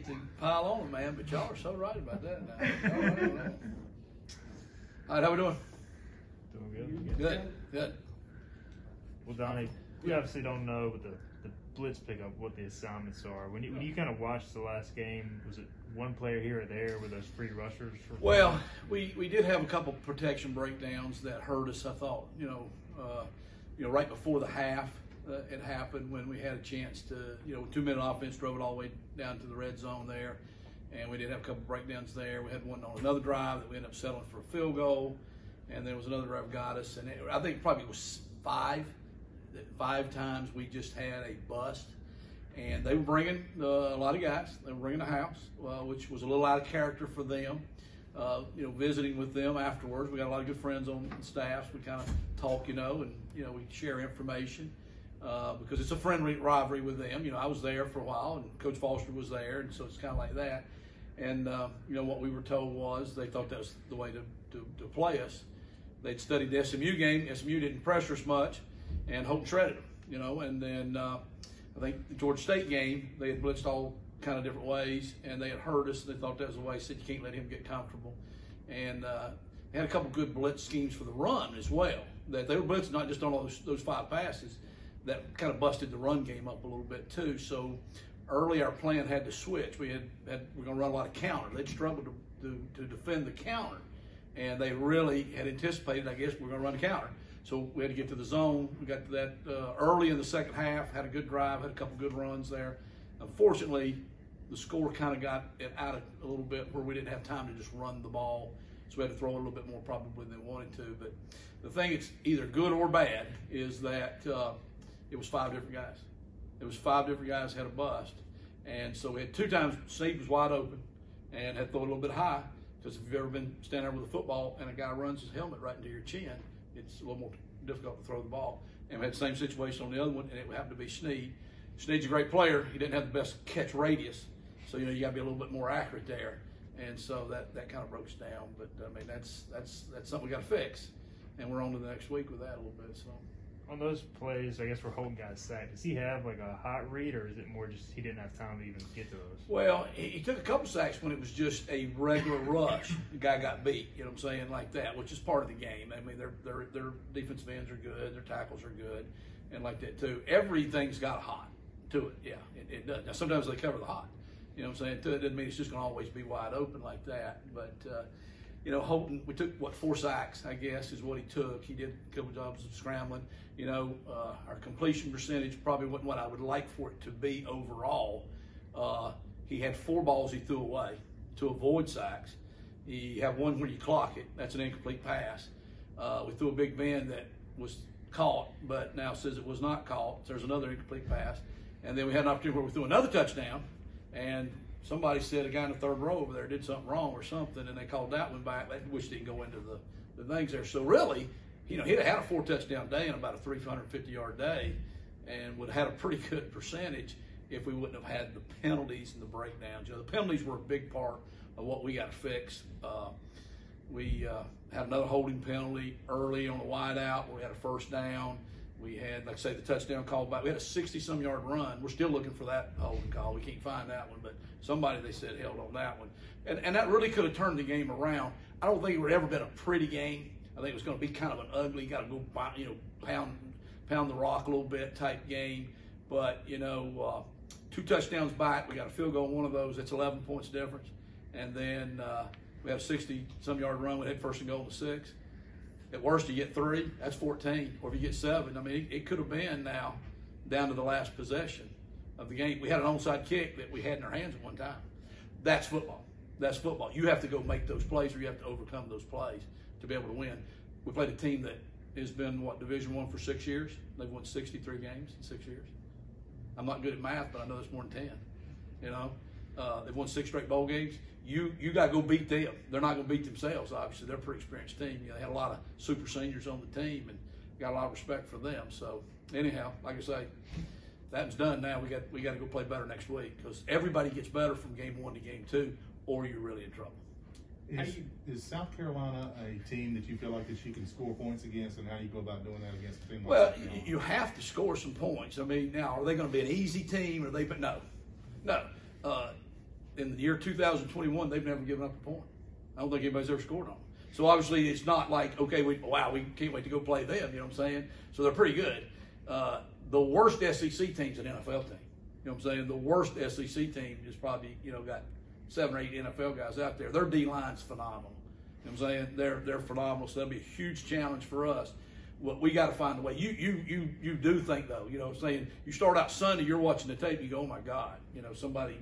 To pile on, man, but y'all are so right about that now. All right, how we doing? Doing good. Good. Well, Donnie, we obviously don't know with the blitz pickup what the assignments are. When you kind of watched the last game, was it one player here or there with those free rushers? Well, we did have a couple protection breakdowns that hurt us. I thought, right before the half, it happened when we had a chance to, 2-minute offense drove it all the way down to the red zone there, and we did have a couple breakdowns there. We had one on another drive that we ended up settling for a field goal, and there was another drive got us, and I think probably it was five times we just had a bust, and they were bringing a lot of guys. They were bringing a house, which was a little out of character for them. Visiting with them afterwards, we got a lot of good friends on the staff. We kind of talk, and we share information. Because it's a friendly rivalry with them. I was there for a while, and Coach Foster was there, and so it's kind of like that. And, what we were told was they thought that was the way to play us. They'd studied the SMU game. SMU didn't pressure us much, and Holton shredded them, and then I think the Georgia State game, they had blitzed all kind of different ways, and they had hurt us, and they thought that was the way. Said you can't let him get comfortable. And they had a couple good blitz schemes for the run as well. That they were blitzing not just on those 5 passes. That kind of busted the run game up a little bit too. So early our plan had to switch. We're going to run a lot of counter. They'd struggled to defend the counter, and they really had anticipated, I guess, we're going to run a counter. So we had to get to the zone. We got to that early in the second half, had a good drive, had a couple good runs there. Unfortunately, the score kind of got it out a little bit where we didn't have time to just run the ball. So we had to throw it a little bit more probably than we wanted to. But the thing that's either good or bad is that it was 5 different guys. It was 5 different guys had a bust. And so we had 2 times Snead was wide open and had to throw it a little bit high, because if you've ever been standing there with a football and a guy runs his helmet right into your chin, it's a little more difficult to throw the ball. And we had the same situation on the other one, and it happened to be Snead. Snead's a great player. He didn't have the best catch radius, so you got to be a little bit more accurate there. And so that kind of broke us down. But I mean, that's something we got to fix, and we're on to the next week with that a little bit. So. On those plays, I guess we're holding guys sacked. Does he have like a hot read, or is it more just he didn't have time to even get to those? Well, he took a couple sacks when it was just a regular rush. The guy got beat, you know what I'm saying, like that, which is part of the game. I mean, their defensive ends are good, their tackles are good, and like that too. Everything's got a hot to it, yeah, it does. Now, sometimes they cover the hot, you know what I'm saying, too. It doesn't mean it's just going to always be wide open like that, but Holton, we took, 4 sacks, I guess, is what he took. He did a couple jobs of scrambling. Our completion percentage probably wasn't what I would like for it to be overall. He had 4 balls he threw away to avoid sacks. He had one where you clock it. That's an incomplete pass. We threw a big bend that was caught, but now says it was not caught. So there's another incomplete pass. And then we had an opportunity where we threw another touchdown, and somebody said a guy in the 3rd row over there did something wrong or something, and they called that one back, which didn't go into the things there. So really, he'd have had a 4 touchdown day and about a 350-yard day, and would have had a pretty good percentage if we wouldn't have had the penalties and the breakdowns. The penalties were a big part of what we got to fix. We had another holding penalty early on a wide out where we had a 1st down. We had, like I say, the touchdown call back. We had a 60-some-yard run. We're still looking for that holding call. We can't find that one, but somebody, they said, held on that one. And that really could have turned the game around. I don't think it would have ever been a pretty game. I think it was going to be kind of an ugly, got to go, pound the rock a little bit type game. But, 2 touchdowns back. We got a field goal on one of those. That's 11 points difference. And then we had a 60-some-yard run. We had 1st and goal on the 6. At worst, you get 3, that's 14. Or if you get 7, I mean, it could have been now down to the last possession of the game. We had an onside kick that we had in our hands at one time. That's football. That's football. You have to go make those plays, or you have to overcome those plays to be able to win. We played a team that has been, Division I for 6 years. They've won 63 games in 6 years. I'm not good at math, but I know that's more than 10. They've won 6 straight bowl games. You got to go beat them. They're not going to beat themselves, obviously. They're a pretty experienced team. They had a lot of super seniors on the team, and got a lot of respect for them. So anyhow, like I say, that's done now. We got to go play better next week, because everybody gets better from game 1 to game 2, or you're really in trouble. Is South Carolina a team that you feel like that you can score points against, and how do you go about doing that against a team like Well, South Carolina? you have to score some points. I mean, now, are they going to be an easy team? No. in the year 2021, they've never given up a point. I don't think anybody's ever scored on them. So obviously it's not like, okay, we can't wait to go play them, you know what I'm saying? So they're pretty good. The worst SEC team's an NFL team. You know what I'm saying? The worst SEC team is probably, got 7 or 8 NFL guys out there. Their D-line's phenomenal. You know what I'm saying? They're phenomenal, so that'll be a huge challenge for us. Well, we got to find a way. You do think, though, you know what I'm saying? You start out Sunday, you're watching the tape, you go, oh, my God, somebody,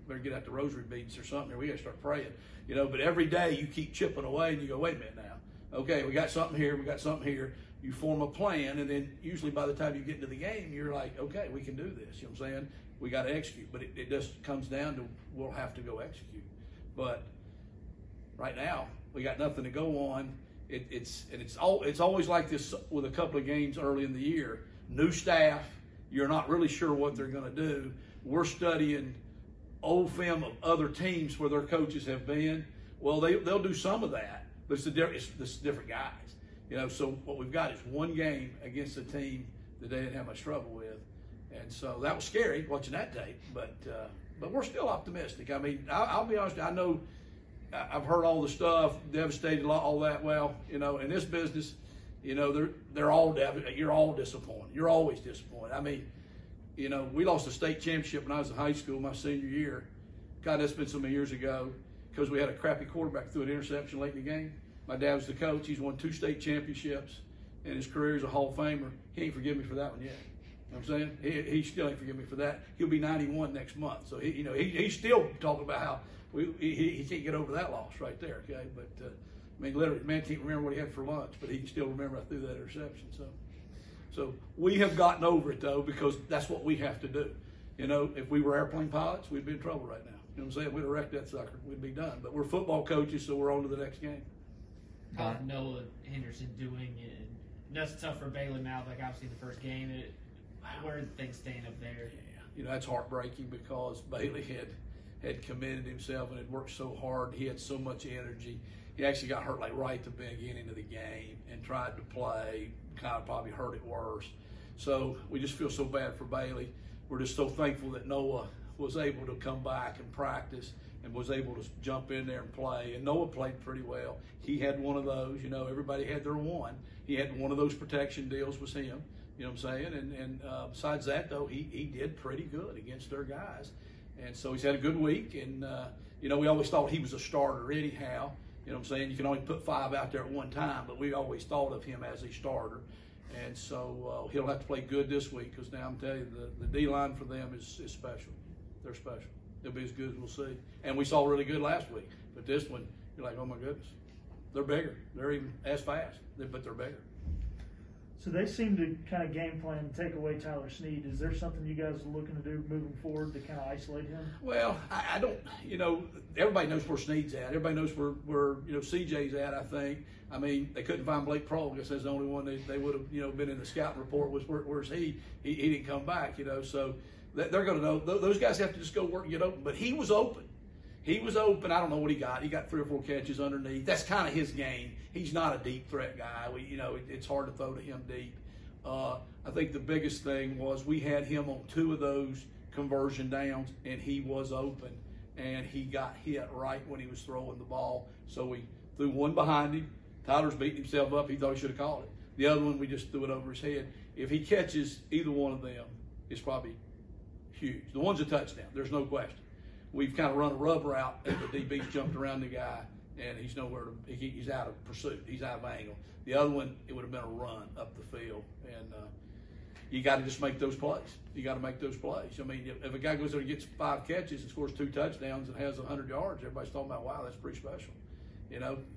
better get out the rosary beads or something, or we got to start praying. But every day you keep chipping away, and you go, wait a minute now. Okay, we got something here, we got something here. You form a plan, and then usually by the time you get into the game, you're like, okay, we can do this. You know what I'm saying? We got to execute. But it just comes down to we'll have to go execute. But right now, we got nothing to go on. It's always like this with a couple of games early in the year. New staff, you're not really sure what they're going to do. We're studying old film of other teams where their coaches have been. Well, they'll do some of that, but it's different guys. So what we've got is one game against a team that they didn't have much trouble with, and so that was scary watching that tape. But we're still optimistic. I mean, I'll be honest. I know I've heard all the stuff, devastated, all that. Well, in this business, they're all you're all disappointed. You're always disappointed. I mean, we lost a state championship when I was in high school, my senior year. God, that's been so many years ago, because we had a crappy quarterback threw an interception late in the game. My dad was the coach. He's won 2 state championships, and his career as a Hall of Famer. He ain't forgiven me for that one yet. You know what I'm saying? He still ain't forgiven me for that. He'll be 91 next month. So he's still talking about how he can't get over that loss right there. Okay, but I mean, literally, the man can't remember what he had for lunch, but he can still remember I threw that interception. So we have gotten over it though, because that's what we have to do. If we were airplane pilots, we'd be in trouble right now. You know what I'm saying? We'd have wrecked that sucker. We'd be done. But we're football coaches, so we're on to the next game. How's Noah Henderson doing? And that's tough for Bailey now. Like obviously the first game, where did things stand up there? Yeah, that's heartbreaking, because Bailey had committed himself and had worked so hard. He had so much energy. He actually got hurt like right at the beginning of the game and tried to play, kind of probably hurt it worse. So we just feel so bad for Bailey. We're just so thankful that Noah was able to come back and practice and was able to jump in there and play. And Noah played pretty well. He had one of those, everybody had their one. He had one of those protection deals was him, you know what I'm saying? And besides that, though, he did pretty good against their guys. And so he's had a good week. And, we always thought he was a starter anyhow. You know what I'm saying? You can only put 5 out there at one time, but we always thought of him as a starter. And so he'll have to play good this week, because now I'm telling you, the D-line for them is special. They're special. They'll be as good as we'll see. And we saw really good last week. But this one, you're like, oh, my goodness. They're bigger. They're even as fast, but they're bigger. So they seem to kind of game plan and take away Tyler Snead. Is there something you guys are looking to do moving forward to kind of isolate him? Well, I don't, everybody knows where Snead's at. Everybody knows where CJ's at, I think. I mean, they couldn't find Blake Prohl. I guess that's the only one they would have, been in the scouting report was where's he? He didn't come back, so they're going to know. Those guys have to just go work and get open. But he was open. He was open. I don't know what he got. He got 3 or 4 catches underneath. That's kind of his game. He's not a deep threat guy. It's hard to throw to him deep. I think the biggest thing was we had him on 2 of those conversion downs, and he was open, and he got hit right when he was throwing the ball. So we threw one behind him. Tyler's beating himself up. He thought he should have called it. The other one, we just threw it over his head. If he catches either one of them, it's probably huge. The one's a touchdown. There's no question. We've kind of run a rub route, and the DB's jumped around the guy, and he's nowhere to. He's out of pursuit. He's out of angle. The other one, it would have been a run up the field, and you got to just make those plays. You got to make those plays. I mean, if a guy goes there and gets 5 catches and scores 2 touchdowns and has 100 yards, everybody's talking about, wow, that's pretty special.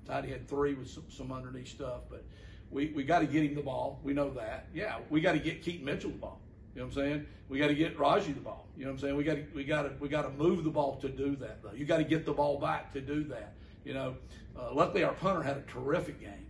Tidy had 3 with some underneath stuff, but we got to get him the ball. We know that. Yeah, we got to get Keaton Mitchell the ball. You know what I'm saying? We got to get Raji the ball. You know what I'm saying? We got to move the ball to do that, though. You got to get the ball back to do that. Luckily our punter had a terrific game,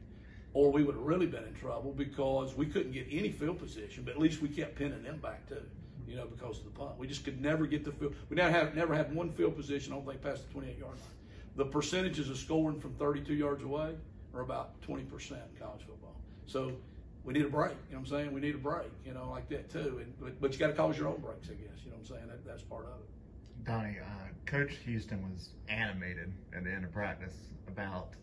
or we would have really been in trouble, because we couldn't get any field position. But at least we kept pinning them back too, because of the punt. We just could never get the field. We never had one field position, I don't think, past the 28-yard line. The percentages of scoring from 32 yards away are about 20% in college football. So we need a break, you know what I'm saying? We need a break, like that too. But you got to cause your own breaks, I guess, you know what I'm saying? That's part of it. Donnie, Coach Houston was animated at the end of practice about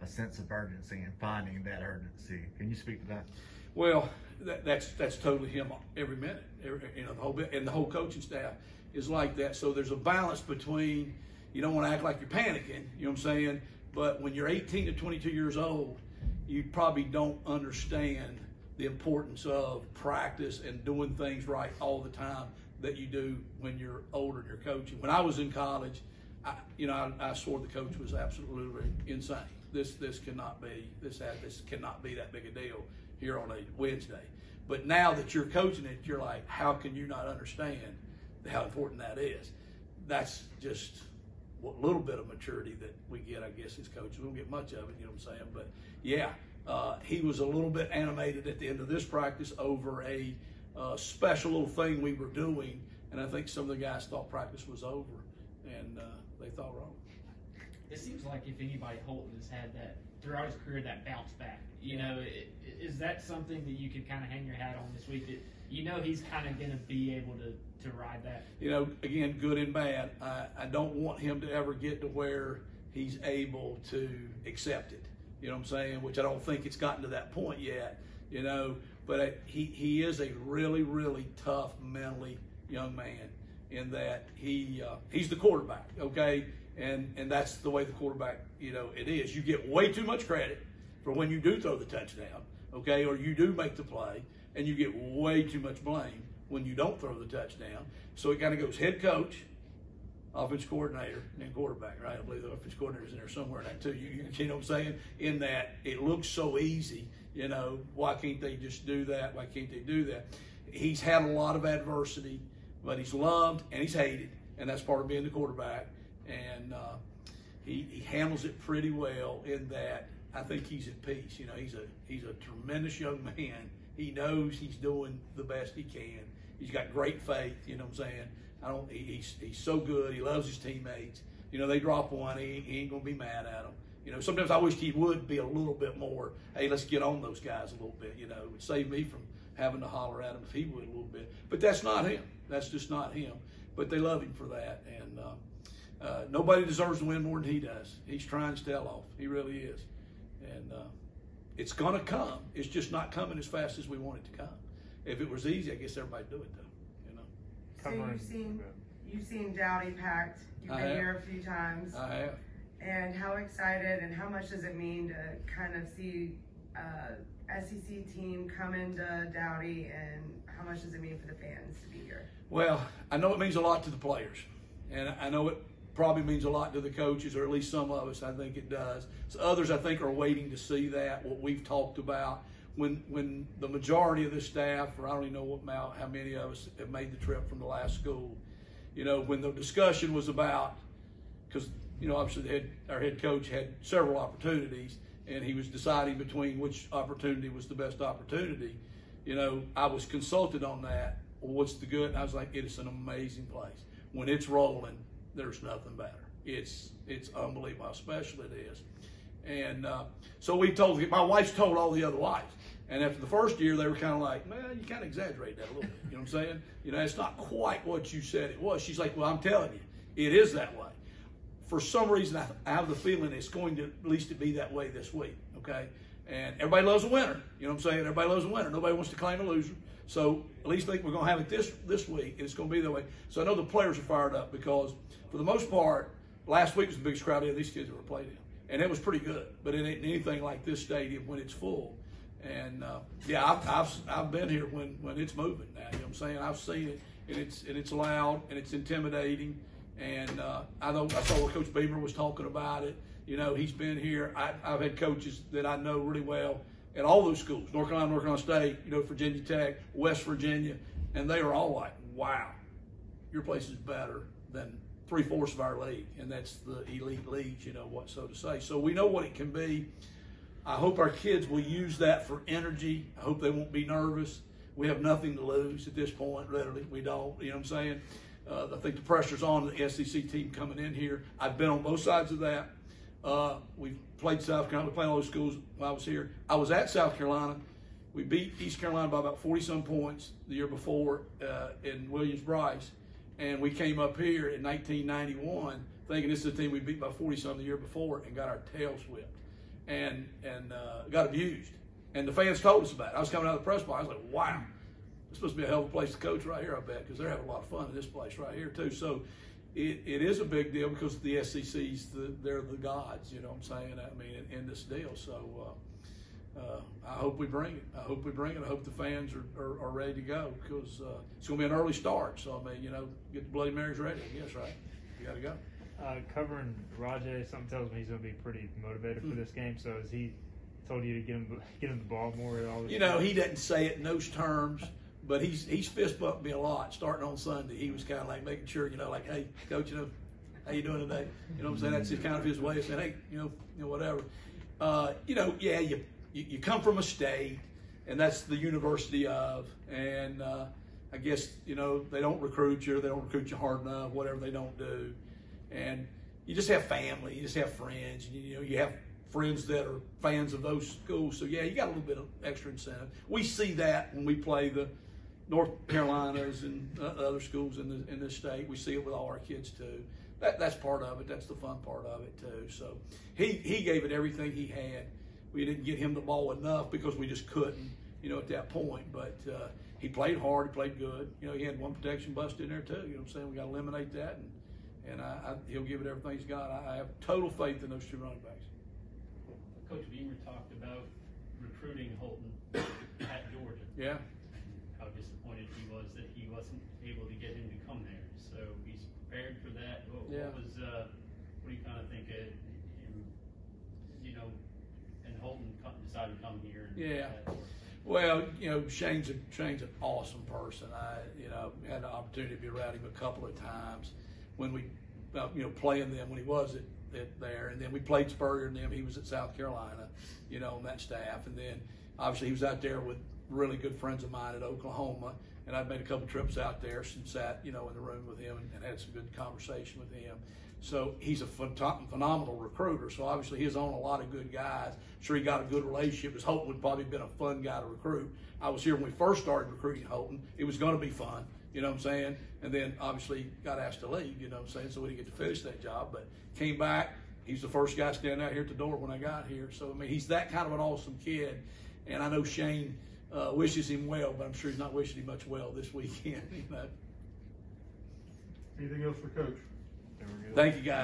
a sense of urgency and finding that urgency. Can you speak to that? Well, that's totally him every minute. The whole bit, and the whole coaching staff is like that. So there's a balance between, you don't want to act like you're panicking, you know what I'm saying? But when you're 18 to 22 years old, you probably don't understand the importance of practice and doing things right all the time that you do when you're older and you're coaching. When I was in college, I swore the coach was absolutely insane. This cannot be that big a deal here on a Wednesday. But now that you're coaching it, you're like, how can you not understand how important that is? That's just what little bit of maturity that we get, I guess, as coaches. We don't get much of it, you know what I'm saying? But yeah, he was a little bit animated at the end of this practice over a special little thing we were doing, and I think some of the guys thought practice was over, and they thought wrong. It seems like if anybody Holton has had that throughout his career, that bounce back. You know, is that something that you could kind of hang your hat on this week? That you know he's kind of going to be able to ride that. You know, again, good and bad. I don't want him to ever get to where he's able to accept it. You know what I'm saying? Which I don't think it's gotten to that point yet. You know, but he is a really, really tough mentally young man in that he's the quarterback. Okay. And that's the way the quarterback, it is. You get way too much credit for when you do throw the touchdown, okay, or you do make the play, and you get way too much blame when you don't throw the touchdown. So it kind of goes head coach, offense coordinator, and quarterback, right? I believe the offense coordinator's in there somewhere in that too. You know what I'm saying? In that it looks so easy, why can't they just do that? Why can't they do that? He's had a lot of adversity, but he's loved and he's hated, and that's part of being the quarterback. And he handles it pretty well in that I think he's at peace. He's a tremendous young man. He knows he's doing the best he can. He's got great faith. You know what I'm saying? He's so good. He loves his teammates. They drop one. He ain't gonna be mad at them. Sometimes I wish he would be a little bit more. Hey, let's get on those guys a little bit. It would save me from having to holler at him if he would a little bit. But that's not him. That's just not him. But they love him for that. And nobody deserves to win more than he does. He's trying his tail off. He really is. And it's going to come. It's just not coming as fast as we want it to come. If it was easy, I guess everybody'd do it, though. So you've seen Dowdy packed. You've been here a few times. I have. And how excited and how much does it mean to kind of see SEC team come into Dowdy, and how much does it mean for the fans to be here? Well, I know it means a lot to the players, and I know it probably means a lot to the coaches, or at least some of us. I think it does. So others, I think, are waiting to see that, what we've talked about. When the majority of the staff, or I don't even know how many of us have made the trip from the last school, when the discussion was about, because obviously our head coach had several opportunities, and he was deciding between which opportunity was the best opportunity. I was consulted on that. Well, what's the good? And I was like, it is an amazing place. When it's rolling, there's nothing better. It's unbelievable how special it is. And so my wife's told all the other wives. And after the first year, they were kind of like, man, you kind of exaggerate that a little bit. You know what I'm saying? It's not quite what you said it was. She's like, well, I'm telling you, it is that way. For some reason, I have the feeling it's going to at least be that way this week, okay? And everybody loves a winner. You know what I'm saying? Everybody loves a winner. Nobody wants to claim a loser. So at least think we're going to have it this week, and it's going to be that way. So I know the players are fired up because, for the most part, last week was the biggest crowd these kids ever played in. And it was pretty good, but it ain't anything like this stadium when it's full. And I've been here when it's moving now. You know what I'm saying? I've seen it, and it's loud and it's intimidating. And I saw what Coach Beamer was talking about it. He's been here. I've had coaches that I know really well at all those schools: North Carolina State, Virginia Tech, West Virginia, and they were all like, "Wow, your place is better than 3/4 of our league," and that's the elite leagues, what so to say. So we know what it can be. I hope our kids will use that for energy. I hope they won't be nervous. We have nothing to lose at this point, literally. We don't, you know what I'm saying? I think the pressure's on the SEC team coming in here. I've been on both sides of that. We've played South Carolina. We played all those schools when I was here. I was at South Carolina. We beat East Carolina by about 40-some points the year before in Williams-Brice. And we came up here in 1991 thinking this is the team we beat by 40-something the year before and got our tails whipped and got abused. And the fans told us about it. I was coming out of the press box. I was like, wow, this must be a hell of a place to coach right here, I bet, because they're having a lot of fun in this place right here, too. So it is a big deal because the SEC's, they're the gods, you know what I'm saying? I mean, in this deal. So I hope we bring it. I hope we bring it. I hope the fans are ready to go because it's going to be an early start. So, I mean, you know, get the Bloody Marys ready, I guess, right? You got to go. Covering Rajay, something tells me he's going to be pretty motivated for this game. So has he told you to get him the ball more at all this You know, time? he doesn't say it in those terms, but he's fist bumped me a lot starting on Sunday. He was kind of like making sure, you know, like, hey, coach, you know, how you doing today? You know what I'm saying? That's just kind of his way of saying, hey, you know, whatever. You know, yeah, you come from a state, and that's the university of, and I guess, you know, they don't recruit you, or they don't recruit you hard enough, whatever they don't do. And you just have family, you just have friends, and, you know, you have friends that are fans of those schools. So, yeah, you got a little bit of extra incentive. We see that when we play the North Carolinas and other schools in this state. We see it with all our kids, too. That's part of it. That's the fun part of it, too. So he gave it everything he had. We didn't get him the ball enough because we just couldn't, you know, at that point. But he played hard. He played good. You know, he had one protection bust in there, too. You know what I'm saying? We got to eliminate that, and he'll give it everything he's got. I have total faith in those two running backs. Coach Beamer talked about recruiting Holton at Georgia. Yeah. How disappointed he was that he wasn't able to get him to come there. So he's prepared for that. What do you kind of think of him, you know, and Holton decided to come here? And Well, you know, Shane's an awesome person. I, you know, had the opportunity to be around him a couple of times when we, you know, playing them when he was at there, and then we played Spurrier and them. He was at South Carolina, you know, on that staff, and then obviously he was out there with really good friends of mine at Oklahoma, and I've made a couple trips out there and sat, you know, in the room with him and had some good conversation with him. So he's a phenomenal recruiter. So obviously he's on a lot of good guys. I'm sure he got a good relationship. His Holton would probably been a fun guy to recruit. I was here when we first started recruiting Holton. It was going to be fun, you know what I'm saying? And then obviously got asked to leave, you know what I'm saying? So we didn't get to finish that job, but came back. He's the first guy standing out here at the door when I got here. So, I mean, he's that kind of an awesome kid. And I know Shane wishes him well, but I'm sure he's not wishing him much well this weekend. You know? Anything else for Coach? Thank you, guys.